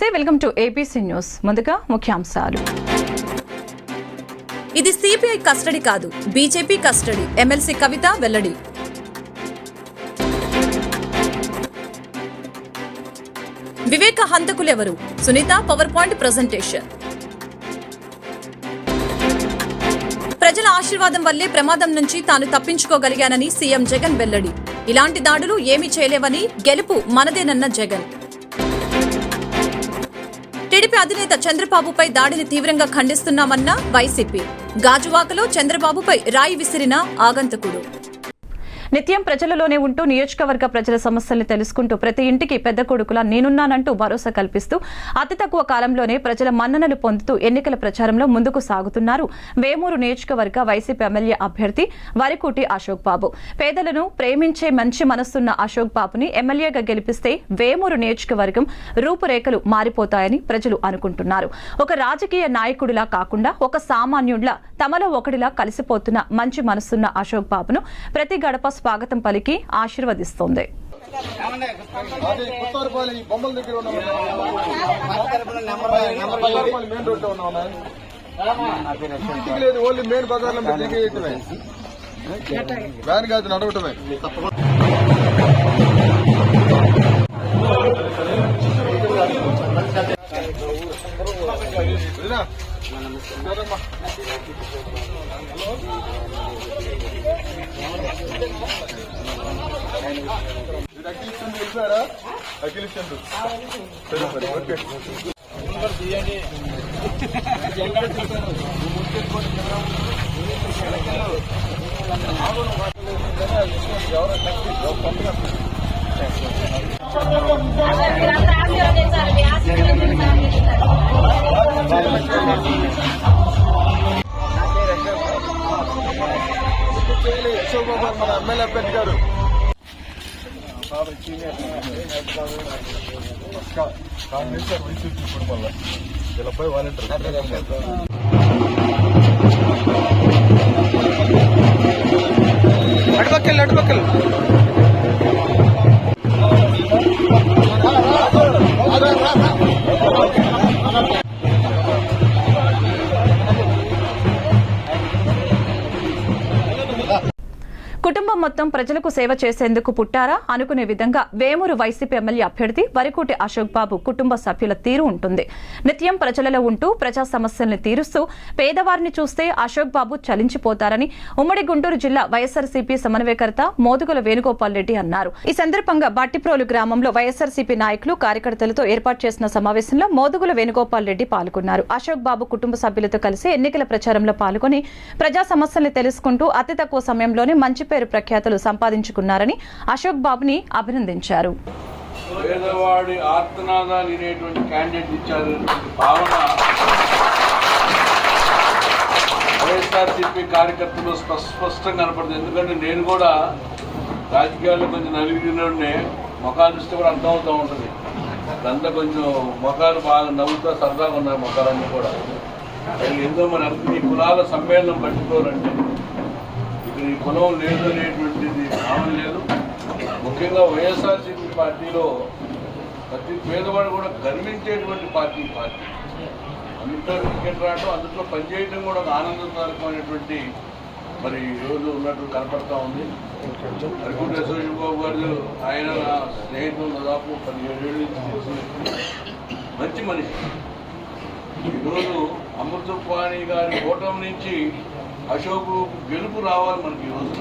నమస్తే, welcome to ABC news. ముందుగా ముఖ్యాంశాలు. ఇది సిబిఐ కస్టడీ కాదు, బీజేపీ కస్టడీ. ఎమ్మెల్సీ కవిత వెల్లడి. వివేక హంతకులెవరు? Sunitha power point presentation. ప్రజల ఆశీర్వాదం వల్లే ప్రమాదం నుంచి తాను తప్పించుకోగలిగానని సీఎం జగన్ వెల్లడి. ఇలాంటి దాడులు ఏమీ చేయలేవని, గెలుపు మనదేనన్న జగన్. టీడీపీ అధినేత చంద్రబాబుపై దాడిని తీవ్రంగా ఖండిస్తున్నామన్న వైసీపీ. గాజువాకలో చంద్రబాబుపై రాయి విసిరిన ఆగంతకుడు. నిత్యం ప్రజలలోనే ఉంటూ నియోజకవర్గ ప్రజల సమస్యల్ని తెలుసుకుంటూ ప్రతి ఇంటికి పెద్ద కొడుకులా నేనున్నానంటూ భరోసా కల్పిస్తూ అతి తక్కువ కాలంలోనే ప్రజల మన్ననలు పొందుతూ ఎన్నికల ప్రచారంలో ముందుకు సాగుతున్నారు వేమూరు నియోజకవర్గ వైసీపీ ఎమ్మెల్యే అభ్యర్థి వరికుటి అశోక్ బాబు. పేదలను ప్రేమించే మంచి మనసున్న అశోక్ బాబుని ఎమ్మెల్యేగా గెలిపిస్తే వేమూరు నియోజకవర్గం రూపురేఖలు మారిపోతాయని ప్రజలు అనుకుంటున్నారు. ఒక రాజకీయ నాయకుడిలా కాకుండా ఒక సామాన్యుడిలా తమలో ఒకడిలా కలిసిపోతున్న మంచి మనసున్న అశోక్ బాబును ప్రతి గడప స్వాగతం పలికి ఆశీర్వదిస్తోంది. మన ఎమ్మెల్యే అభ్యర్థి గారు కాంగ్రెస్ వైసీపీ కుటుంబంలో వీళ్ళపై వాలంటీర్ అటుపక్కలు కుటుంబం మొత్తం ప్రజలకు సేవ చేసేందుకు పుట్టారా అనుకునే విధంగా వేమూరు వైసీపీ ఎమ్మెల్యే అభ్యర్థి వరికుటి అశోక్ బాబు కుటుంబ సభ్యుల తీరు ఉంటుంది. నిత్యం ప్రజలలో ఉంటూ ప్రజా సమస్యల్ని తీరుస్తూ పేదవారిని చూస్తే అశోక్ బాబు చలించిపోతారని ఉమ్మడి గుంటూరు జిల్లా వైఎస్ఆర్సీపీ సమన్వయకర్త మోదుగుల వేణుగోపాల్ రెడ్డి అన్నారు. ఈ సందర్భంగా బట్టిప్రోలు గ్రామంలో వైఎస్ఆర్సీపీ నాయకులు కార్యకర్తలతో ఏర్పాటు చేసిన సమావేశంలో మోదుగుల వేణుగోపాల్ రెడ్డి పాల్గొన్నారు. అశోక్ బాబు కుటుంబ సభ్యులతో కలిసి ఎన్నికల ప్రచారంలో పాల్గొని ప్రజా సమస్యల్ని తెలుసుకుంటూ అతి తక్కువ సమయంలోనే మంచి పేరు ప్రఖ్యాతులు సంపాదించుకున్నారని అశోక్ బాబుని అభినందించారు. పేదవాడి ఆర్తనాదాలు వినేటువంటి క్యాండిడేట్ ఇచ్చారు భావన వైఎస్ఆర్సీపీ కార్యకర్తలు స్పష్టంగా కనపడుతుంది. ఎందుకంటే నేను కూడా రాజకీయాల్లో కొంచెం నలిగినే ముఖాలు చూస్తే కూడా అర్థమవుతూ ఉంటుంది. అంతా కొంచెం ముఖాలు బాగా నవ్వుతూ సరదాగా ఉన్నాయి ముఖాలన్నీ కూడా. ఎందుకో మరి ఈ కులాల సమ్మేళనం పట్టుకోవాలంటే ఈ కులం లేదు అనేటువంటిది భావన లేదు. ముఖ్యంగా వైఎస్ఆర్సీపీ పార్టీలో ప్రతి పేదవాడు కూడా గర్వించేటువంటి పార్టీ అందులో టికెట్ రావడం, అందులో పనిచేయడం కూడా ఒక ఆనందదాయకమైనటువంటి మరి ఈరోజు ఉన్నట్టు కనపడతా ఉంది. వరికుటి అశోక్ బాబు గారు ఆయన స్నేహితులు దాదాపు 17 ఏళ్ళ నుంచి మంచి మనిషి. ఈరోజు అమృతపాణి గారి ఓటమి నుంచి అశోక్ గెలుపు రావాలి మనకి ఈరోజు.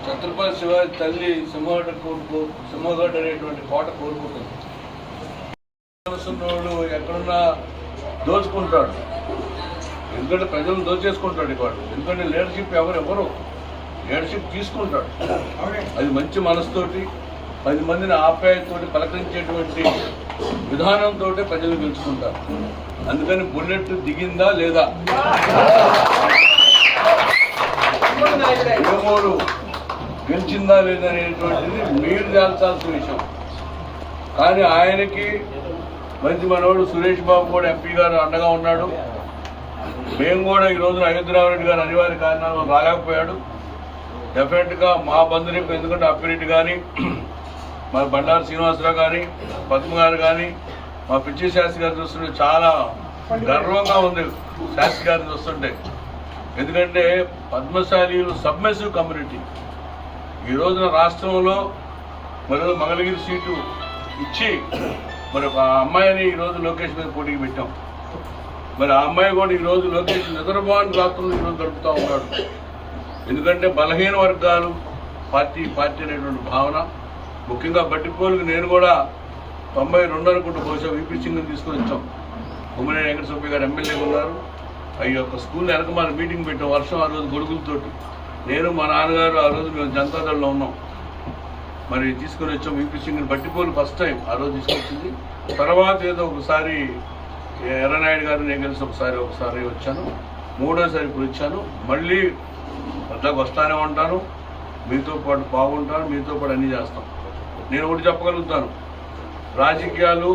ఛత్రపతి శివాజీ తల్లి సింహగడ్డ అనేటువంటి కోట కోరుకుంటుంది. మనసున్నోడు ఎక్కడున్నా దోచుకుంటాడు, ఎందుకంటే ప్రజలను దోచేసుకుంటాడు వాడు. ఎందుకంటే లీడర్షిప్ ఎవరు లీడర్షిప్ తీసుకుంటాడు. అది మంచి మనసుతోటి 10 మందిని ఆప్యాయతోటి పలకరించేటువంటి విధానంతో ప్రజలు గెలుచుకుంటారు. అందుకని బుల్లెట్ దిగిందా లేదా, వేమూరు గెలిచిందా లేదనేటువంటిది మీరు తేల్చాల్సిన విషయం. కానీ ఆయనకి మంచి మనోడు సురేష్ బాబు కూడా ఎంపీ గారు అండగా ఉన్నాడు. మేము కూడా ఈ రోజున అయోధ్యరామరెడ్డి గారు అనివార్య కారణాలు రాలేకపోయాడు. డెఫినెట్గా మా బంధువులకు, ఎందుకంటే అప్పిరెడ్డి కానీ, మా బండారు శ్రీనివాసరావు కానీ, పద్మ గారు కానీ, మా పిచ్చి శాస్త్రి గారు చూస్తుంటే చాలా గర్వంగా ఉంది. శాస్త్రి గారిని చూస్తుంటే, ఎందుకంటే పద్మశాలీలు సబ్మెసివ్ కమ్యూనిటీ. ఈ రోజున రాష్ట్రంలో మరి మంగళగిరి సీటు ఇచ్చి మరి ఒక అమ్మాయిని ఈరోజు లోకేష్ మీద పోటీకి పెట్టాం. మరి ఆ అమ్మాయి కూడా ఈరోజు లోకేష్ నిద్రపోని రాత్రులు ఈరోజు గడుపుతూ ఉన్నాడు. ఎందుకంటే బలహీన వర్గాలు పార్టీ అనేటువంటి భావన, ముఖ్యంగా బట్టిపోలుకి నేను కూడా 92 అనుకుంటూ బహుశా వీపీ సింగ్ని తీసుకొని వచ్చాం. ఉమ్మడి వెంకట సుబ్బయ్య గారు ఎమ్మెల్యేగా ఉన్నారు. ఈ యొక్క స్కూల్ వెనకమాల మీటింగ్ పెట్టాం, వర్షం ఆ రోజు గొడుగులతోటి. నేను మా నాన్నగారు ఆ రోజు మేము జనతాదళలో ఉన్నాం. మరి తీసుకొని వచ్చాం వీపీ సింగ్ని. బట్టిపోలు ఫస్ట్ టైం ఆ రోజు తీసుకొచ్చింది. తర్వాత ఏదో ఒకసారి ఎర్రనాయుడు గారు నేను కలిసి ఒకసారి వచ్చాను. మూడోసారి ఇప్పుడు వచ్చాను. మళ్ళీ అట్లాగ వస్తానే ఉంటాను, మీతో పాటు బాగుంటాను, మీతో పాటు అన్నీ చేస్తాం. నేను ఒకటి చెప్పగలుగుతాను, రాజకీయాల్లో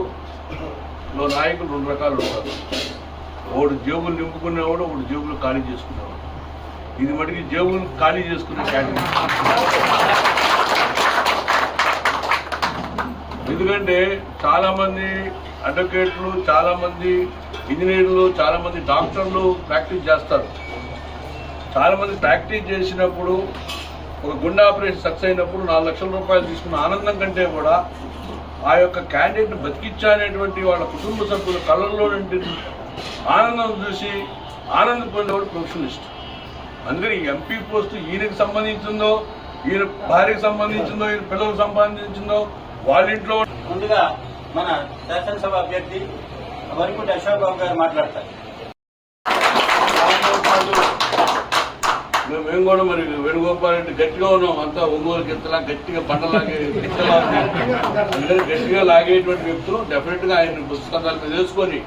నాయకులు 2 రకాలు ఉంటారు. ఒకడు జేబులు నింపుకునేవాడు, ఒకడు జేబులు ఖాళీ చేసుకునేవాడు. ఇది మటుకి జేబులు ఖాళీ చేసుకునే కేటగిరీ. ఎందుకంటే చాలామంది అడ్వకేట్లు, చాలామంది ఇంజనీర్లు, చాలామంది డాక్టర్లు ప్రాక్టీస్ చేస్తారు. చాలామంది ప్రాక్టీస్ చేసినప్పుడు ఒక గుండె ఆపరేషన్ సక్సెస్ అయినప్పుడు 4 లక్షల రూపాయలు తీసుకున్న ఆనందం కంటే కూడా ఆ యొక్క క్యాండిడేట్ని బతికించానేటువంటి వాళ్ళ కుటుంబ సభ్యుల కళ్ళల్లో నుండి ఆనందం చూసి ఆనందపడేవాడు ప్రొఫెషనలిస్ట్. అందుకని ఎంపీ పోస్టు ఈయనకి సంబంధించిందో, ఈయన భార్యకు సంబంధించిందో, ఈయన పిల్లలకు సంబంధించిందో, వాళ్ళ ఇంట్లో. ముందుగా మన శాసనసభ అభ్యర్థి వరికుంటి అశోక్ బాబు గారు మాట్లాడతారు. మేము కూడా మరి వేణుగోపాల్ రెడ్డి గట్టిగా ఉన్నాం. అంతా ఒంగోలు గిత్తలా గట్టిగా పంటలాగే అందుకని గట్టిగా లాగేటువంటి వ్యక్తులు డెఫినెట్గా ఆయన పుస్తకాల మీద వేసుకొని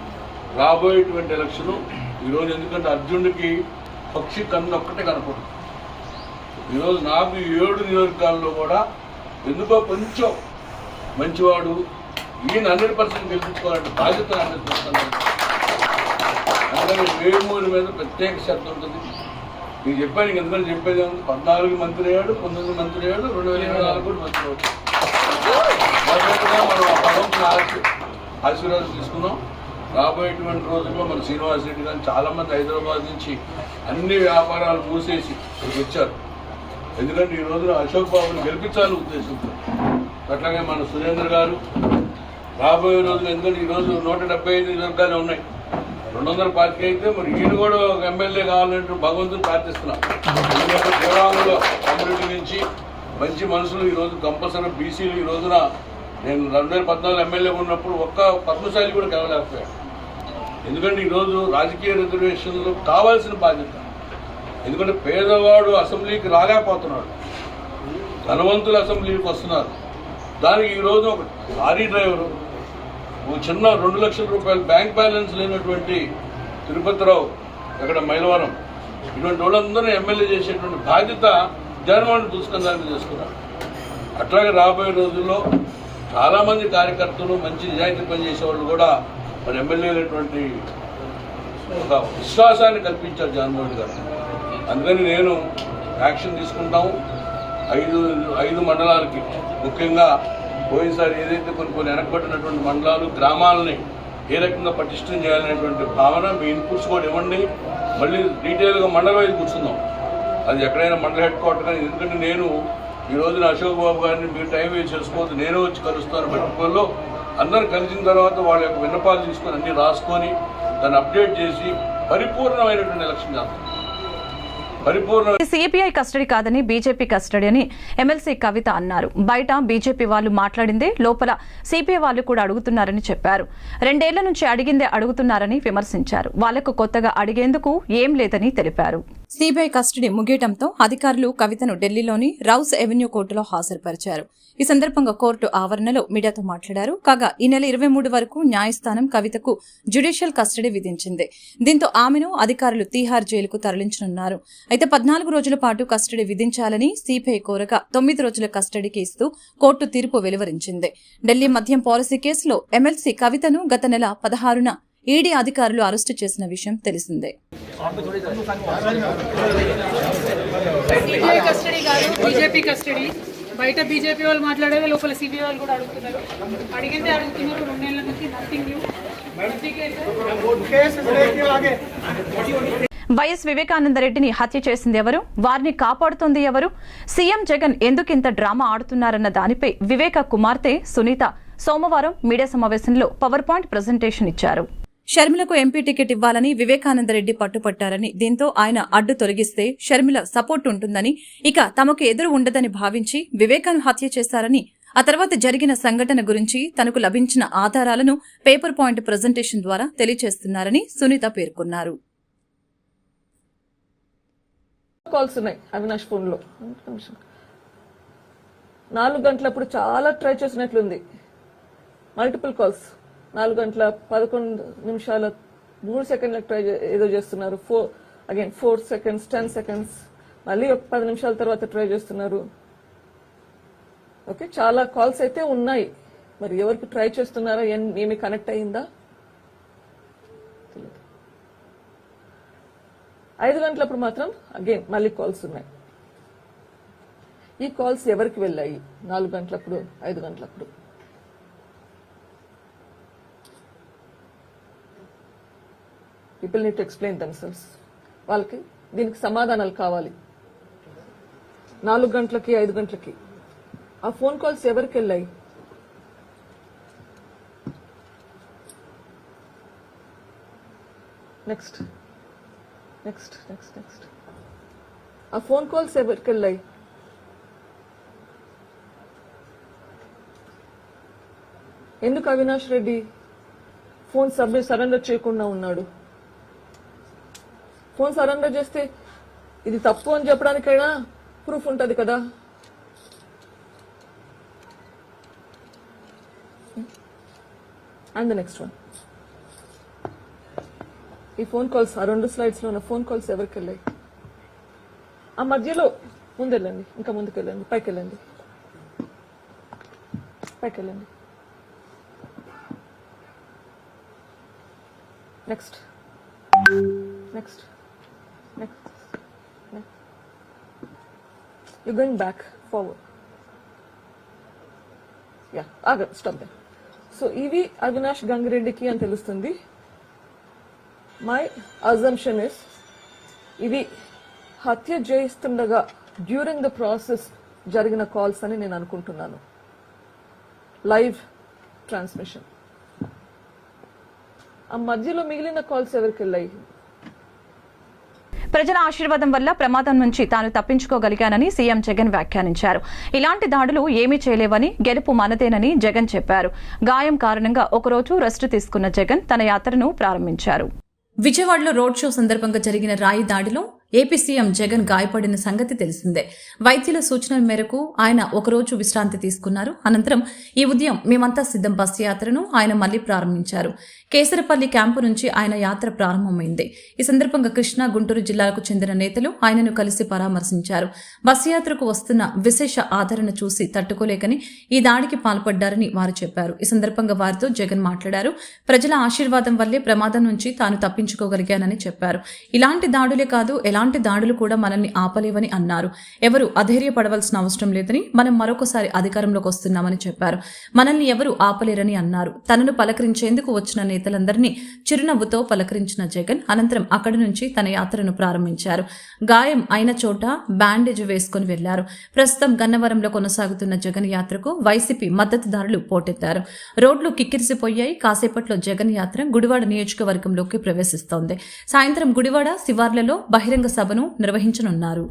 రాబోయేటువంటి ఎలక్షన్ ఈరోజు. ఎందుకంటే అర్జునుడికి పక్షి కన్ను ఒక్కటే కనపడదు. ఈరోజు నాకు 7 నియోజకవర్గాల్లో కూడా ఎందుకో కొంచెం మంచివాడు, ఈయన 100% గెలిపించుకోవాలంటే బాధ్యత 100%. అందుకని వేమూరి మీద ప్రత్యేక శ్రద్ధ ఉంటుంది. నేను చెప్పాను, ఎందుకంటే చెప్పేది 14 మంత్రి అయ్యాడు, 19 మంత్రి అయ్యాడు, 2024 కూడా మంత్రి అయ్యాడు. మనం భగవంతుని ఆశీర్వాదం తీసుకున్నాం. రాబోయేటువంటి రోజుల్లో మన శ్రీనివాస్ రెడ్డి గారు చాలామంది హైదరాబాద్ నుంచి అన్ని వ్యాపారాలు మూసేసి వచ్చారు. ఎందుకంటే ఈ రోజున అశోక్ బాబుని గెలిపించాలని ఉద్దేశంతో. అట్లాగే మన సురేంద్ర గారు రాబోయే రోజులు, ఎందుకంటే ఈరోజు 175 నియోజకవర్గాలు ఉన్నాయి, 245 అయితే మరి ఈయన కూడా ఒక ఎమ్మెల్యే కావాలంటూ భగవంతుని ప్రార్థిస్తున్నాం. ఎందుకంటే దేవాంగుల కమ్యూనిటీ నుంచి మంచి మనుషులు ఈరోజు కంపల్సరీ బీసీలు ఈ రోజున నేను 2014 ఎమ్మెల్యే ఉన్నప్పుడు ఒక్క పద్మశాలి కూడా కలవలేకపోయాను. ఎందుకంటే ఈరోజు రాజకీయ రిజర్వేషన్లు కావాల్సిన బాధ్యత. ఎందుకంటే పేదవాడు అసెంబ్లీకి రాలేకపోతున్నాడు, ధనవంతులు అసెంబ్లీకి వస్తున్నారు. దానికి ఈరోజు ఒక లారీ డ్రైవరు, ఒక చిన్న 2 లక్షల రూపాయలు బ్యాంక్ బ్యాలెన్స్ లేనటువంటి తిరుపతిరావు, అక్కడ మైలవరం, ఇటువంటి వాళ్ళందరూ ఎమ్మెల్యే చేసేటువంటి బాధ్యత జగన్మోహన్ చూసుకుందాన్ని చేసుకున్నారు. అట్లాగే రాబోయే రోజుల్లో చాలామంది కార్యకర్తలు మంచి నిజాయితీ పనిచేసేవాళ్ళు కూడా మరి ఎమ్మెల్యేలటువంటి ఒక విశ్వాసాన్ని కల్పించారు జగన్మోహన్ గారు. అందుకని నేను యాక్షన్ తీసుకుంటాము. 5 మండలాలకి, ముఖ్యంగా పోయినసారి ఏదైతే కొన్ని వెనకబడినటువంటి మండలాలు, గ్రామాలని ఏ రకంగా పటిష్టం చేయాలనేటువంటి భావన, మీ ఇన్పుట్స్ కూడా ఇవ్వండి. మళ్ళీ డీటెయిల్గా మండల వైపు కూర్చుందాం. అది ఎక్కడైనా మండల హెడ్ క్వార్టర్ కానీ. ఎందుకంటే నేను ఈ రోజున అశోక్ బాబు గారిని మీరు టైం వేస్ట్ చేసుకోవద్దు, నేనే వచ్చి కలుస్తాను. బట్టిపోల్లో అందరూ కలిసిన తర్వాత వాళ్ళ యొక్క విన్నపాలు తీసుకొని అన్నీ రాసుకొని దాన్ని అప్డేట్ చేసి పరిపూర్ణమైనటువంటి ఎలక్షన్ చేస్తాం. సిపిఐ కస్టడీ కాదని బీజేపీ కస్టడీ అని ఎమ్మెల్సీ కవిత అన్నారు. బయట బీజేపీ వాళ్ళు మాట్లాడిందే లోపల సిపిఐ వాళ్ళు కూడా అడుగుతున్నారని చెప్పారు. 2 ఏళ్ల నుంచి అడిగిందే అడుగుతున్నారని విమర్శించారు. వాళ్లకు కొత్తగా అడిగేందుకు ఏం లేదని తెలిపారు. సిబిఐ కస్టడీ ముగియటంతో అధికారులు కవితను ఢిల్లీలోని రౌస్ ఎవెన్యూ కోర్టులో హాజరుపరిచారు. ఈ సందర్భంగా కోర్టు ఆవరణలో మీడియాతో మాట్లాడారు. కాగా ఈ నెల 23 వరకు న్యాయస్థానం కవితకు జ్యుడిషియల్ కస్టడీ విధించింది. దీంతో ఆమెను అధికారులు తీహార్ జైలుకు తరలించనున్నారు. అయితే 14 రోజుల పాటు కస్టడీ విధించాలని సిబిఐ కోరగా 9 రోజుల కస్టడీకి ఇస్తూ కోర్టు తీర్పు వెలువరించింది. ఢిల్లీ మద్యం పాలసీ కేసులో ఎమ్మెల్సీ కవితను గత నెల 16న ఈడీ అధికారులు అరెస్టు చేసిన విషయం తెలిసిందే. సిబిఐ కస్టడీ కాదు, బీజేపీ కస్టడీ. బయట బీజేపీ వాళ్ళు మాట్లాడేది లోపల సిబిఐ వాళ్ళు కూడా అడుగుతున్నారు. అడిగిందే అడుగుతున్నారు. 2 నెలల నుంచి నథింగ్ న్యూ. వైఎస్ వివేకానందరెడ్డిని హత్య చేసింది ఎవరు? వారిని కాపాడుతోంది ఎవరు? సీఎం జగన్ ఎందుకింత డ్రామా ఆడుతున్నారన్న దానిపై వివేక కుమార్తె సునీత సోమవారం మీడియా సమావేశంలో పవర్ పాయింట్ ప్రజెంటేషన్ ఇచ్చారు. షర్మిలకు ఎంపీ టికెట్ ఇవ్వాలని వివేకానందరెడ్డి పట్టుపట్టారని, దీంతో ఆయన అడ్డు తొలగిస్తే షర్మిల సపోర్ట్ ఉంటుందని, ఇక తమకు ఎదురు ఉండదని భావించి వివేకాను హత్య చేశారని, ఆ తర్వాత జరిగిన సంఘటన గురించి తనకు లభించిన ఆధారాలను పేపర్ పాయింట్ ప్రజెంటేషన్ ద్వారా తెలియజేస్తున్నారని సునీత పేర్కొన్నారు. కాల్స్ ఉన్నాయి అవినాష్ ఫోన్ లో. 4 గంటలప్పుడు చాలా ట్రై చేసినట్లుంది. Multiple calls. 4 గంటల 11 నిమిషాల 3 సెకండ్లకు ట్రై ఏదో చేస్తున్నారు. 4 సెకండ్స్ 10 సెకండ్స్ మళ్ళీ 10 నిమిషాల తర్వాత ట్రై చేస్తున్నారు. ఓకే, చాలా కాల్స్ అయితే ఉన్నాయి. మరి ఎవరికి ట్రై చేస్తున్నారా, ఏమి కనెక్ట్ అయ్యిందా? 5 గంటలప్పుడు మాత్రం అగైన్ మళ్ళీ కాల్స్ ఉన్నాయి. ఈ కాల్స్ ఎవరికి వెళ్ళాయి? 4 గంటలప్పుడు 5 గంటలప్పుడు people need to explain themselves. వాళ్ళకి దీనికి సమాధానాలు కావాలి. 4 గంటలకి 5 గంటలకి ఆ ఫోన్ కాల్స్ ఎవరికి వెళ్ళాయి? నెక్స్ట్ నెక్స్ట్ నెక్స్ట్ నెక్స్ట్ ఆ ఫోన్ కాల్స్ ఎవరికి వెళ్ళాయి? ఎందుకు అవినాష్ రెడ్డి ఫోన్ సరెండర్ చేయకుండా ఉన్నాడు? ఫోన్ సరెండర్ చేస్తే ఇది తప్పు అని చెప్పడానికైనా ప్రూఫ్ ఉంటుంది కదా. అండ్ ద నెక్స్ట్ వన్, ఈ ఫోన్ కాల్స్, ఆ 2 స్లైడ్స్ లో ఉన్న ఫోన్ కాల్స్ ఎవరికి వెళ్ళాయి? ఆ మధ్యలో ముందెళ్ళండి, ఇంకా ముందుకెళ్ళండి, పైకెళ్ళండి, పైకెళ్ళండి. Next next next you going back forward. Yeah, stop there. So ఇవి అవినాష్ గంగిరెడ్డికి అని తెలుస్తుంది. మై అజంప్షన్ ఇస్ ఇవి హత్య చేయిస్తుండగా డ్యూరింగ్ ద ప్రాసెస్ జరిగిన కాల్స్ అని నేను అనుకుంటున్నాను. Live transmission. ఆ మధ్యలో మిగిలిన కాల్స్ ఎవరికి వెళ్ళాయి? ప్రజల ఆశీర్వాదం వల్ల ప్రమాదం నుంచి తాను తప్పించుకోగలిగానని సీఎం జగన్ వ్యాఖ్యానించారు. ఇలాంటి దాడులు ఏమీ చేయలేవని, గెలుపు మనదేనని జగన్ చెప్పారు. గాయం కారణంగా ఒకరోజు రెస్ట్ తీసుకున్న జగన్ తన యాత్రను ప్రారంభించారు. విజయవాడలో రోడ్ షో సందర్భంగా జరిగిన రాయి దాడిలో ఏపీ సీఎం జగన్ గాయపడిన సంగతి తెలిసిందే. వైద్యుల సూచనల మేరకు ఆయన ఒకరోజు విశ్రాంతి తీసుకున్నారు. అనంతరం ఈ ఉదయం మేమంతా సిద్ధం బస్సు యాత్రను ఆయన మళ్లీ ప్రారంభించారు. కేసరపల్లి క్యాంపు నుంచి ఆయన యాత్ర ప్రారంభమైంది. ఈ సందర్భంగా కృష్ణా, గుంటూరు జిల్లాలకు చెందిన నేతలు ఆయనను కలిసి పరామర్శించారు. బస్సు యాత్రకు వస్తున్న విశేష ఆదరణ చూసి తట్టుకోలేకని ఈ దాడికి పాల్పడ్డారని వారు చెప్పారు. ఈ సందర్భంగా వారితో జగన్ మాట్లాడారు. ప్రజల ఆశీర్వాదం వల్లే ప్రమాదం నుంచి తాను తప్పించుకోగలిగానని చెప్పారు. ఇలాంటి దాడులే కాదు, ఎలాంటి దాడులు కూడా మనల్ని ఆపలేవని అన్నారు. ఎవరు అధైర్యపడవలసిన అవసరం లేదని, మనం మరొకసారి అధికారంలోకి వస్తున్నామని చెప్పారు. మనల్ని ఎవరు ఆపలేరని అన్నారు. తనను పలకరించేందుకు వచ్చిన నేతలందరినీ చిరునవ్వుతో పలకరించిన జగన్ అనంతరం అక్కడి నుంచి తన యాత్రను ప్రారంభించారు. గాయం అయిన చోట బ్యాండేజ్ వేసుకుని వెళ్లారు. ప్రస్తుతం గన్నవరంలో కొనసాగుతున్న జగన్ యాత్రకు వైసీపీ మద్దతుదారులు పోటెత్తారు. రోడ్లు కిక్కిరిసిపోయాయి. కాసేపట్లో జగన్ యాత్ర గుడివాడ నియోజకవర్గంలోకి ప్రవేశిస్తోంది. సాయంత్రం గుడివాడ శివార్లలో బహిరంగ సభను నిర్వహించనున్నారు.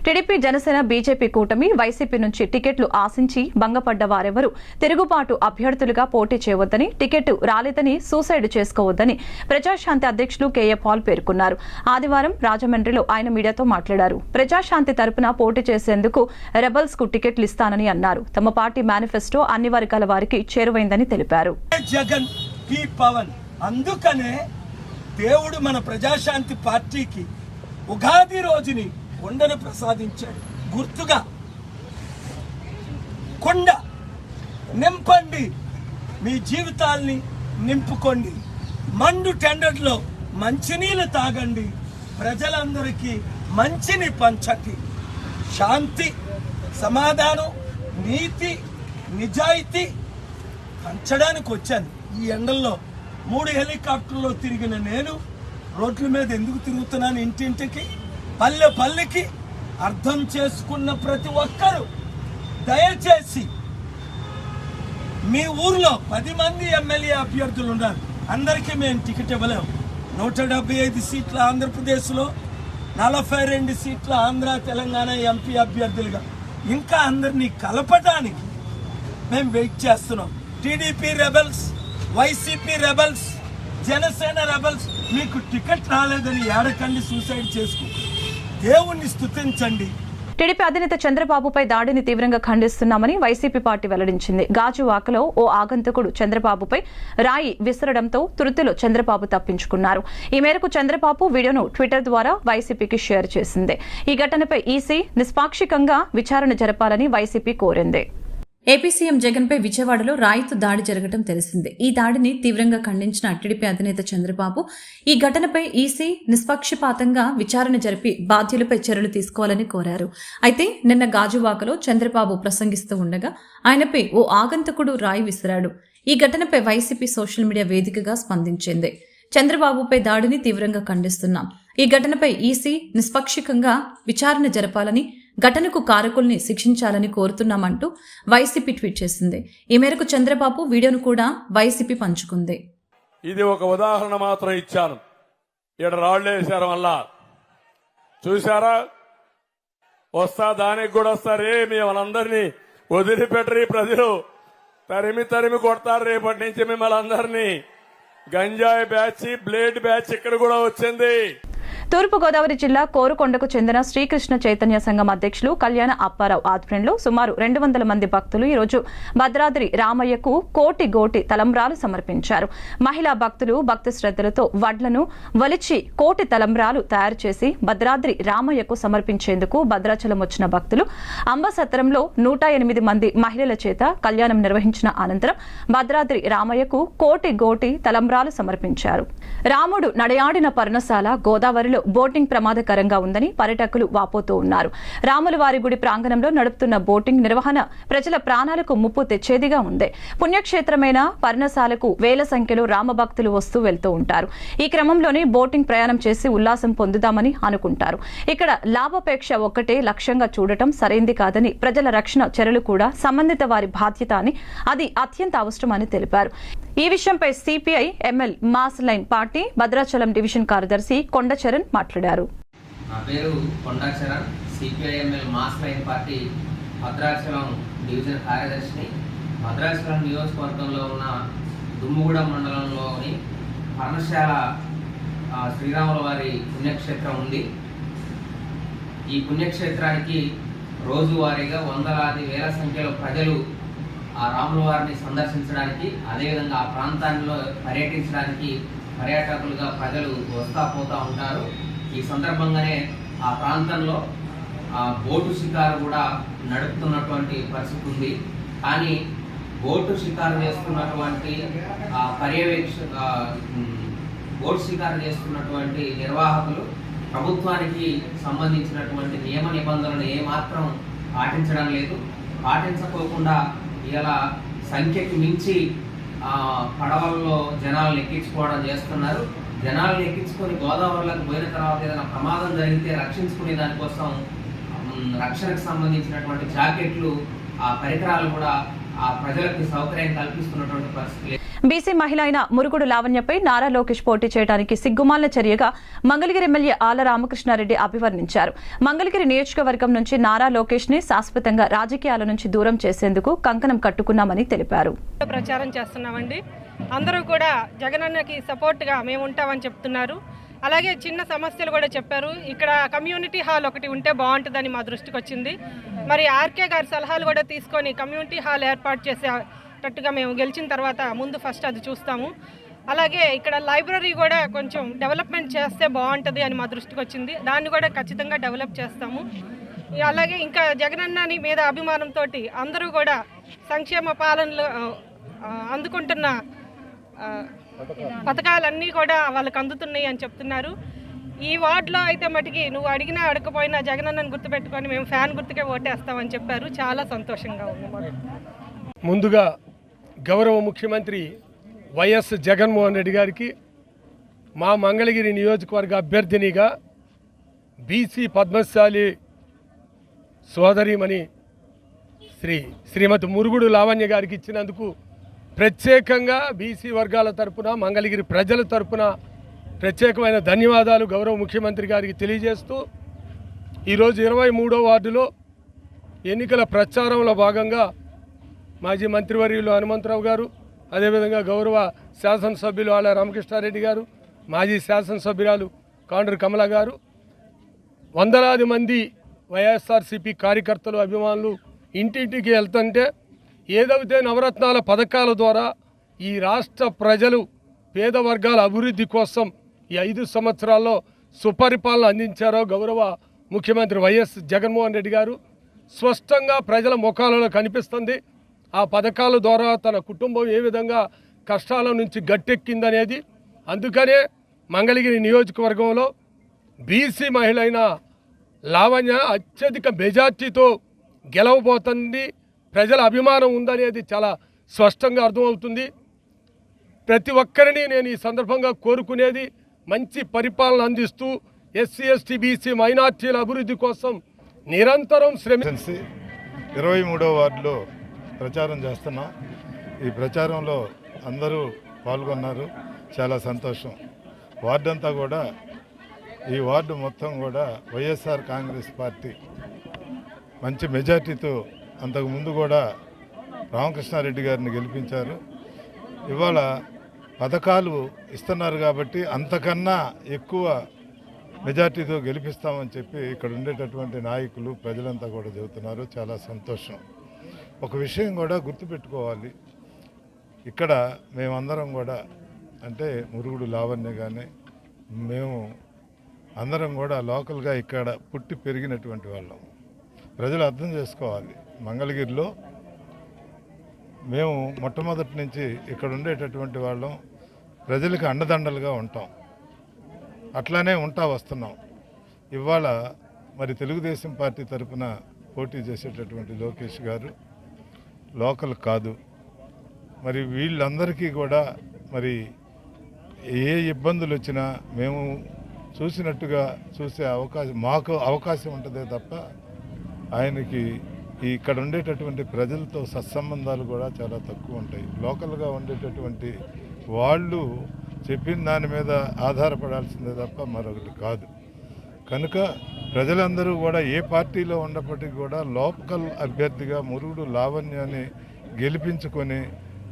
టీడీపీ, జనసేన, బీజేపీ కూటమి వైసీపీ నుంచి టికెట్లు ఆశించి భంగపడ్డ వారెవరూ తిరుగుబాటు అభ్యర్థులుగా పోటీ చేయవద్దని, టికెట్ రాలేదని సూసైడ్ చేసుకోవద్దని ప్రజాశాంతి అధ్యక్షులు కేఏ పాల్ పేర్కొన్నారు. ఆదివారం రాజమండ్రిలో ఆయన మీడియాతో మాట్లాడారు. ప్రజాశాంతి తరపున పోటీ చేసేందుకు రెబల్స్ కు టికెట్లు ఇస్తానని అన్నారు. తమ పార్టీ మేనిఫెస్టో అన్ని వర్గాల వారికి చేరువైందని తెలిపారు. జగన్ పి పవన్, అందుకనే దేవుడు మన ప్రజాశాంతి పార్టీకి ఉగాది రోజుని కొండను ప్రసాదించాడు. గుర్తుగా కొండ నింపండి, మీ జీవితాల్ని నింపుకోండి. మండు టెండర్లో మంచినీళ్ళు తాగండి, ప్రజలందరికీ మంచిని పంచండి. శాంతి, సమాధానం, నీతి, నిజాయితీ పంచడానికి వచ్చాను. ఈ ఎండల్లో 3 హెలికాప్టర్లో తిరిగిన నేను రోడ్ల మీద ఎందుకు తిరుగుతున్నాను? ఇంటింటికి, పల్లె పల్లెకి అర్థం చేసుకున్న ప్రతి ఒక్కరూ దయచేసి మీ ఊర్లో 10 మంది ఎమ్మెల్యే అభ్యర్థులు ఉన్నారు, అందరికీ మేము టికెట్ ఇవ్వలేము. 175 సీట్ల ఆంధ్రప్రదేశ్లో, 42 సీట్ల ఆంధ్ర తెలంగాణ ఎంపీ అభ్యర్థులుగా ఇంకా అందరినీ కలపడానికి మేము వెయిట్ చేస్తున్నాం. TDP rebels, YCP rebels, Janasena rebels, మీకు టికెట్ రాలేదని ఏడకండి, సూసైడ్ చేసుకో, దేవుణ్ణి స్తుతించండి. టీడీపీ అధినేత చంద్రబాబుపై దాడిని తీవ్రంగా ఖండిస్తున్నామని వైసీపీ పార్టీ వెల్లడించింది. గాజువాకలో ఓ ఆగంతకుడు చంద్రబాబుపై రాయి విసరడంతో తృతిలో చంద్రబాబు తప్పించుకున్నారు. ఈ మేరకు చంద్రబాబు వీడియోను ట్విట్టర్ ద్వారా వైసీపీకి షేర్ చేసింది. ఈ ఘటనపై ఈసీ నిష్పాక్షికంగా విచారణ జరపాలని వైసీపీ కోరింది. ఏపీ సీఎం జగన్పై విజయవాడలో రాయితో దాడి జరగడం తెలిసిందే. ఈ దాడిని తీవ్రంగా ఖండించిన టీడీపీ అధినేత చంద్రబాబు ఈ ఘటనపై ఈసీ నిష్పక్షపాతంగా విచారణ జరిపి బాధ్యులపై చర్యలు తీసుకోవాలని కోరారు. అయితే నిన్న గాజువాకలో చంద్రబాబు ప్రసంగిస్తూ ఉండగా ఆయనపై ఓ ఆగంతకుడు రాయి విసిరాడు. ఈ ఘటనపై వైసీపీ సోషల్ మీడియా వేదికగా స్పందించింది. చంద్రబాబుపై దాడిని తీవ్రంగా ఖండిస్తున్నాం. ఈ ఘటనపై ఈసీ నిష్పక్షికంగా విచారణ జరపాలని, ఘటనకు కారకుల్ని శిక్షించాలని కోరుతున్నామంటూ వైసీపీ ట్వీట్ చేసింది. ఈ మేరకు చంద్రబాబు వీడియోను కూడా వైసీపీ పంచుకుంది. ఇది ఒక ఉదాహరణ మాత్రం ఇచ్చాను. ఇక్కడ రాళ్లేసారు వల్ల చూసారా, వస్తా దానికి కూడా వస్తారు. మిమ్మల్ని వదిలిపెట్టరు, ప్రజలు తరిమి కొడతారు. రేపటి నుంచి మిమ్మల్ని అందరినీ గంజాయి బ్యాచ్, బ్లేడ్ బ్యాచ్ ఇక్కడ కూడా వచ్చింది. తూర్పుగోదావరి జిల్లా కోరుకొండకు చెందిన శ్రీకృష్ణ చైతన్య సంఘం అధ్యక్షులు కళ్యాణ అప్పారావు ఆధ్వర్యంలో సుమారు 200 మంది భక్తులు ఈరోజు భద్రాద్రి రామయ్యకు కోటి తలంబ్రాలు సమర్పించారు. మహిళా భక్తులు భక్తి శ్రద్ధలతో వడ్లను వలిచి కోటి తలంబ్రాలు తయారు చేసి భద్రాద్రి రామయ్యకు సమర్పించేందుకు భద్రాచలం వచ్చిన భక్తులు అంబసత్రంలో 108 మంది మహిళల చేత కళ్యాణం నిర్వహించిన అనంతరం భద్రాద్రి రామయ్యకు కోటి తలంబ్రాలు సమర్పించారు. రాముడు నడయాడిన పర్ణశాల గోదావరిలో బోటింగ్ ప్రమాదకరంగా ఉందని పర్యాటకులు వాపోతూ ఉన్నారు. రాములవారి గుడి ప్రాంగణంలో నడుపుతున్న బోటింగ్ నిర్వహణ ప్రజల ప్రాణాలకు ముప్పు తెచ్చేదిగా ఉంది. పుణ్యక్షేత్రమైన పర్ణశాలకు వేల సంఖ్యలో రామభక్తులు వస్తూ వెళ్తూ ఉంటారు. ఈ క్రమంలోనే బోటింగ్ ప్రయాణం చేసి ఉల్లాసం పొందుదామని అనుకుంటారు. ఇక్కడ లాభాపేక్ష ఒక్కటే లక్ష్యంగా చూడటం సరైంది కాదని, ప్రజల రక్షణ చర్యలు కూడా సంబంధిత వారి బాధ్యత అని, అది అత్యంత అవసరమని తెలిపారు. ఈ విషయంపై CPI ML mass line party Bhadrachalam division కార్యదర్శి కొండచరణ్ మాట్లాడారు. నా పేరు Kondacharan, CPI ML mass line party Bhadrachalam division కార్యదర్శిని. భద్రాచలం నియోజకవర్గంలో ఉన్న దుమ్ముగూడెం మండలంలోని పర్ణశాల శ్రీరాముల వారి పుణ్యక్షేత్రం ఉంది. ఈ పుణ్యక్షేత్రానికి రోజువారీగా వందలాది వేల సంఖ్యలో ప్రజలు ఆ రాముల వారిని సందర్శించడానికి, అదేవిధంగా ఆ ప్రాంతాల్లో పర్యటించడానికి పర్యాటకులుగా ప్రజలు వస్తా పోతూ ఉంటారు. ఈ సందర్భంగానే ఆ ప్రాంతంలో బోటు షికారు కూడా నడుపుతున్నటువంటి పరిస్థితి ఉంది. కానీ బోటు షికారు చేస్తున్నటువంటి బోటు షికారు చేస్తున్నటువంటి నిర్వాహకులు ప్రభుత్వానికి సంబంధించినటువంటి నియమ నిబంధనలు ఏమాత్రం పాటించడం లేదు. పాటించకోకుండా ఇలా సంఖ్యకి మించి పడవల్లో జనాలను ఎక్కించుకోవడం చేస్తున్నారు. జనాలను ఎక్కించుకొని గోదావరిలోకి పోయిన తర్వాత ఏదైనా ప్రమాదం జరిగితే రక్షించుకునే దానికోసం రక్షణకు సంబంధించినటువంటి జాకెట్లు, ఆ పరికరాలు కూడా ఆ ప్రజలకు సౌకర్యం కల్పిస్తున్నటువంటి పరిస్థితి. బీసీ మహిళ అయిన మురుగుడు లావణ్యపై నారా లోకేష్ పోటీ చేయడానికి సిగ్గుమాలిన చర్యగా మంగళగిరి ఎమ్మెల్యే ఆళ్ల రామకృష్ణారెడ్డి అభివర్ణించారు. మంగళగిరి నియోజకవర్గం నుంచి నారా లోకేష్ ని శాశ్వతంగా రాజకీయాల నుంచి దూరం చేసేందుకు కంకణం కట్టుకున్నామని తెలిపారు. ప్రచారం చేస్తున్నామండి. అందరూ కూడా జగనన్నకి సపోర్ట్ గా మేము ఉంటామని చెప్తున్నారు. అలాగే చిన్న సమస్యలు కూడా చెప్పారు. ఇక్కడ కమ్యూనిటీ హాల్ ఒకటి ఉంటే బాగుంటుందని మా దృష్టికి వచ్చింది. మరి ఆర్కే గారి సలహాలు కూడా తీసుకొని కమ్యూనిటీ హాల్ ఏర్పాటు చేసేటట్టుగా మేము గెలిచిన తర్వాత ముందు ఫస్ట్ అది చూస్తాము. అలాగే ఇక్కడ లైబ్రరీ కూడా కొంచెం డెవలప్మెంట్ చేస్తే బాగుంటుంది అని మా దృష్టికి వచ్చింది. దాన్ని కూడా ఖచ్చితంగా డెవలప్ చేస్తాము. అలాగే ఇంకా జగనన్నని మీద అభిమానంతో అందరూ కూడా సంక్షేమ పాలనలో అందుకుంటున్న పథకాలన్నీ కూడా వాళ్ళకి అందుతున్నాయి అని చెప్తున్నారు. ఈ వార్డులో అయితే మటుకి నువ్వు అడిగినా అడగపోయినా జగనన్నను గుర్తుపెట్టుకొని మేము ఫ్యాన్ గుర్తుకే ఓటేస్తామని చెప్పారు. చాలా సంతోషంగా ఉంది మాకు. ముందుగా గౌరవ ముఖ్యమంత్రి వైఎస్ జగన్మోహన్ రెడ్డి గారికి మా మంగళగిరి నియోజకవర్గ అభ్యర్థినిగా బీసీ పద్మశాలి సోదరిమణి శ్రీమతి మురుగుడు లావణ్య గారికి ఇచ్చినందుకు ప్రత్యేకంగా బీసీ వర్గాల తరపున మంగళగిరి ప్రజల తరపున ప్రత్యేకమైన ధన్యవాదాలు గౌరవ ముఖ్యమంత్రి గారికి తెలియజేస్తూ ఈరోజు 23వ వార్డులో ఎన్నికల ప్రచారంలో భాగంగా మాజీ మంత్రివర్యులు హనుమంతరావు గారు, అదేవిధంగా గౌరవ శాసనసభ్యులు ఆళ్ల రామకృష్ణారెడ్డి గారు, మాజీ శాసనసభ్యురాలు కాండ్రు కమల గారు, వందలాది మంది వైఎస్ఆర్సీపీ కార్యకర్తలు, అభిమానులు ఇంటింటికి వెళ్తుంటే ఏదైతే నవరత్నాల పథకాల ద్వారా ఈ రాష్ట్ర ప్రజలు పేద వర్గాల అభివృద్ధి కోసం ఈ 5 సంవత్సరాల్లో సుపరిపాలన అందించారో గౌరవ ముఖ్యమంత్రి వైఎస్ జగన్మోహన్ రెడ్డి గారు స్పష్టంగా ప్రజల ముఖాలలో కనిపిస్తుంది. ఆ పథకాల ద్వారా తన కుటుంబం ఏ విధంగా కష్టాల నుంచి గట్టెక్కిందనేది. అందుకనే మంగళగిరి నియోజకవర్గంలో బీసీ మహిళ అయిన లావణ్య అత్యధిక మెజార్టీతో గెలవబోతుంది. ప్రజల అభిమానం ఉందనేది చాలా స్పష్టంగా అర్థమవుతుంది. ప్రతి ఒక్కరిని నేను ఈ సందర్భంగా కోరుకునేది మంచి పరిపాలన అందిస్తూ ఎస్సీ ఎస్టీ బీసీ మైనార్టీల అభివృద్ధి కోసం నిరంతరం 23వ వార్డులో ప్రచారం చేస్తున్నాం. ఈ ప్రచారంలో అందరూ పాల్గొన్నారు. చాలా సంతోషం. వార్డు అంతా కూడా, ఈ వార్డు మొత్తం కూడా వైఎస్ఆర్ కాంగ్రెస్ పార్టీ మంచి మెజార్టీతో అంతకుముందు కూడా రామకృష్ణారెడ్డి గారిని గెలిపించారు. ఇవాళ పథకాలు ఇస్తున్నారు కాబట్టి అంతకన్నా ఎక్కువ మెజార్టీతో గెలిపిస్తామని చెప్పి ఇక్కడ ఉండేటటువంటి నాయకులు, ప్రజలంతా కూడా చెబుతున్నారు. చాలా సంతోషం. ఒక విషయం కూడా గుర్తుపెట్టుకోవాలి. ఇక్కడ మేమందరం కూడా, అంటే మురుగుడు లావణ్య కానీ మేము అందరం కూడా లోకల్గా ఇక్కడ పుట్టి పెరిగినటువంటి వాళ్ళం. ప్రజలు అర్థం చేసుకోవాలి. మంగళగిరిలో మేము మొట్టమొదటి నుంచి ఇక్కడ ఉండేటటువంటి వాళ్ళం, ప్రజలకు అండదండలుగా ఉంటాం. అట్లానే వస్తున్నాం. ఇవాళ మరి తెలుగుదేశం పార్టీ తరఫున పోటీ చేసేటటువంటి లోకేష్ గారు లోకల్ కాదు. మరి వీళ్ళందరికీ కూడా మరి ఏ ఇబ్బందులు వచ్చినా మేము చూసినట్టుగా చూసే మాకు అవకాశం ఉంటుందే తప్ప ఆయనకి ఇక్కడ ఉండేటటువంటి ప్రజలతో సత్సంబంధాలు కూడా చాలా తక్కువ ఉంటాయి. లోకల్గా ఉండేటటువంటి వాళ్ళు చెప్పిన దాని మీద ఆధారపడాల్సిందే తప్ప మరొకటి కాదు. కనుక ప్రజలందరూ కూడా ఏ పార్టీలో ఉన్నప్పటికీ కూడా లోకల్ అభ్యర్థిగా మురుగుడు లావణ్యాన్ని గెలిపించుకొని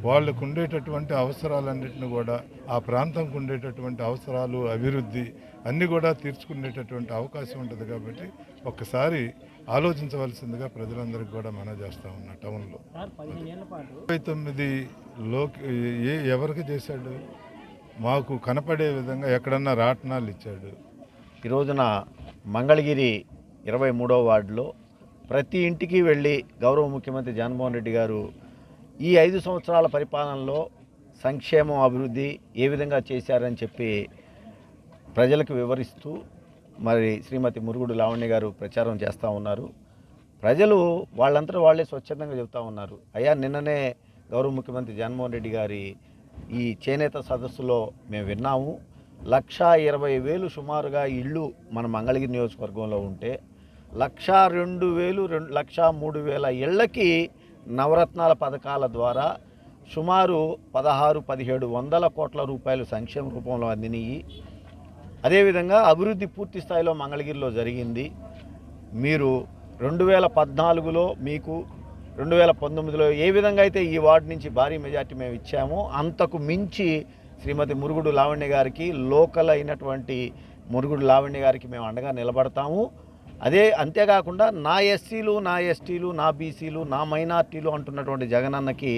వాళ్ళకు ఉండేటటువంటి అవసరాలన్నింటినీ కూడా, ఆ ప్రాంతంకు ఉండేటటువంటి అవసరాలు, అభివృద్ధి అన్నీ కూడా తీర్చుకునేటటువంటి అవకాశం ఉంటుంది. కాబట్టి ఒక్కసారి ఆలోచించవలసిందిగా ప్రజలందరికీ కూడా మనం చేస్తూ ఉన్నాం. టౌన్లో 29 ఎవరికి చేశాడు? మాకు కనపడే విధంగా ఎక్కడన్నా రాట్నాలు ఇచ్చాడు. ఈ రోజున మంగళగిరి 23వ వార్డులో ప్రతి ఇంటికి వెళ్ళి గౌరవ ముఖ్యమంత్రి జగన్మోహన్ రెడ్డి గారు ఈ 5 సంవత్సరాల పరిపాలనలో సంక్షేమం, అభివృద్ధి ఏ విధంగా చేశారని చెప్పి ప్రజలకు వివరిస్తూ మరి శ్రీమతి మురుగుడు లావణ్య గారు ప్రచారం చేస్తూ ఉన్నారు. ప్రజలు వాళ్ళంతా వాళ్ళే స్వచ్ఛందంగా చెబుతూ ఉన్నారు. అయ్యా, నిన్ననే గౌరవ ముఖ్యమంత్రి జగన్మోహన్ రెడ్డి గారి ఈ చేనేత సదస్సులో మేము విన్నాము. 1,20,000 సుమారుగా ఇళ్ళు మన మంగళగిరి నియోజకవర్గంలో ఉంటే 1,02,000 1,03,000 ఇళ్లకి నవరత్నాల పథకాల ద్వారా సుమారు 16-17 కోట్ల రూపాయలు సంక్షేమ రూపంలో అందినాయి. అదేవిధంగా అభివృద్ధి పూర్తి స్థాయిలో మంగళగిరిలో జరిగింది. మీరు 2014లో మీకు 2019లో ఏ విధంగా అయితే ఈ వార్డు నుంచి భారీ మెజార్టీ మేము ఇచ్చామో అంతకు మించి శ్రీమతి మురుగుడు లావణ్య గారికి, లోకల్ అయినటువంటి మురుగుడు లావణ్య గారికి మేము అండగా నిలబడతాము. అంతేకాకుండా నా ఎస్సీలు, నా ఎస్టీలు, నా బీసీలు, నా మైనార్టీలు అంటున్నటువంటి జగనన్నకి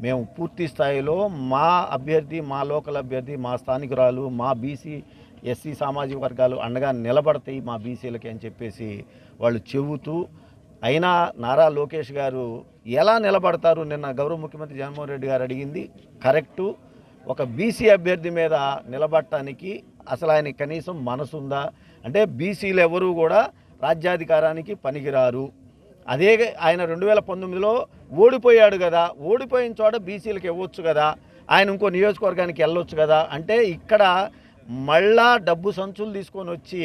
మేము పూర్తి స్థాయిలో మా అభ్యర్థి, మా లోకల్ అభ్యర్థి, మా స్థానికురాలు, మా బీసీ ఎస్సీ సామాజిక వర్గాలు అండగా నిలబడతాయి మా బీసీలకి అని చెప్పేసి వాళ్ళు చెబుతూ, అయినా నారా లోకేష్ గారు ఎలా నిలబడతారు? నిన్న గౌరవ ముఖ్యమంత్రి జగన్మోహన్ రెడ్డి గారు అడిగింది కరెక్టు. ఒక బీసీ అభ్యర్థి మీద నిలబడటానికి అసలు ఆయన కనీసం మనసుందా? అంటే బీసీలు ఎవరూ కూడా రాజ్యాధికారానికి పనికిరారు. అదే ఆయన 2019లో ఓడిపోయాడు కదా, ఓడిపోయిన చోట బీసీలకు ఇవ్వచ్చు కదా, ఆయన ఇంకో నియోజకవర్గానికి వెళ్ళొచ్చు కదా. అంటే ఇక్కడ మళ్ళా డబ్బు సంచులు తీసుకొని వచ్చి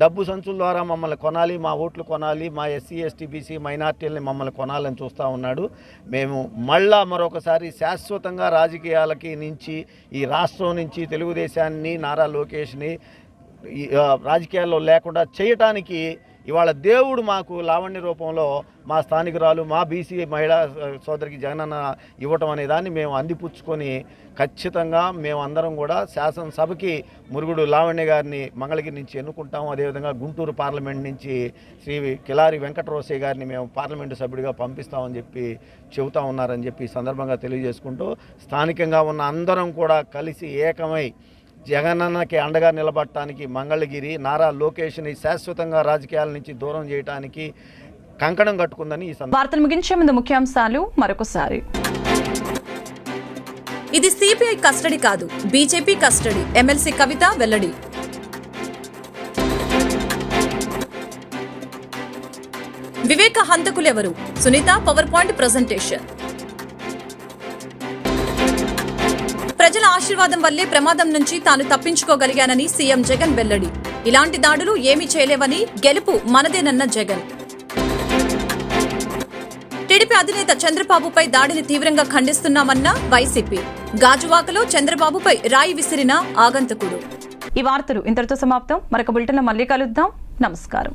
డబ్బు సంచుల ద్వారా మమ్మల్ని కొనాలి, మా ఓట్లు కొనాలి, మా ఎస్సీ ఎస్టీ బీసీ మైనార్టీలని మమ్మల్ని కొనాలని చూస్తూ ఉన్నాడు. మేము మళ్ళా మరొకసారి శాశ్వతంగా రాజకీయాలకి నుంచి ఈ రాష్ట్రం నుంచి తెలుగుదేశాన్ని, నారా లోకేష్ని రాజకీయాల్లో లేకుండా చేయటానికి ఇవాళ దేవుడు మాకు లావణ్య రూపంలో మా స్థానికురాలు, మా బీసీ మహిళా సోదరికి జగనన్న ఇవ్వటం అనే దాన్ని మేము అందిపుచ్చుకొని ఖచ్చితంగా మేమందరం కూడా శాసనసభకి మురుగుడు లావణ్య గారిని మంగళగిరి నుంచి ఎన్నుకుంటాము. అదేవిధంగా గుంటూరు పార్లమెంట్ నుంచి శ్రీ కిలారి వెంకటరోసయ్య గారిని మేము పార్లమెంటు సభ్యుడిగా పంపిస్తామని చెప్పి చెబుతా ఉన్నారని చెప్పి సందర్భంగా తెలియజేసుకుంటూ, స్థానికంగా ఉన్న అందరం కూడా కలిసి ఏకమై జగనన్నకి అండగా నిలబడటానికి మంగళగిరి నారా లోకేష్ని శాశ్వతంగా రాజకీయాల నుంచి దూరం చేయడానికి కంకణం కట్టుకుందని ఈ వార్తలు ముగించే ముందు ముఖ్యాంశాలు మరొకసారి. ఇది సిబిఐ కస్టడీ కాదు, బీజేపీ కస్టడీ, ఎమ్మెల్సీ కవిత వెల్లడి. వివేక హంతకులెవరు? Sunitha power point presentation. ప్రజల ఆశీర్వాదం వల్లే ప్రమాదం నుంచి తాను తప్పించుకోగలిగానని సీఎం జగన్ వెల్లడి. ఇలాంటి దాడులు ఏమీ చేయలేవని, గెలుపు మనదేనన్న జగన్. టీడీపీ అధినేత చంద్రబాబుపై దాడిని తీవ్రంగా ఖండిస్తున్నామన్న వైసీపీ. గాజువాకలో చంద్రబాబుపై రాయి విసిరిన ఆగంతకుడు. ఈ వార్తలు ఇంతటితో సమాప్తం. మరొక బులెటిన్లో మళ్ళీ కలుద్దాం. నమస్కారం.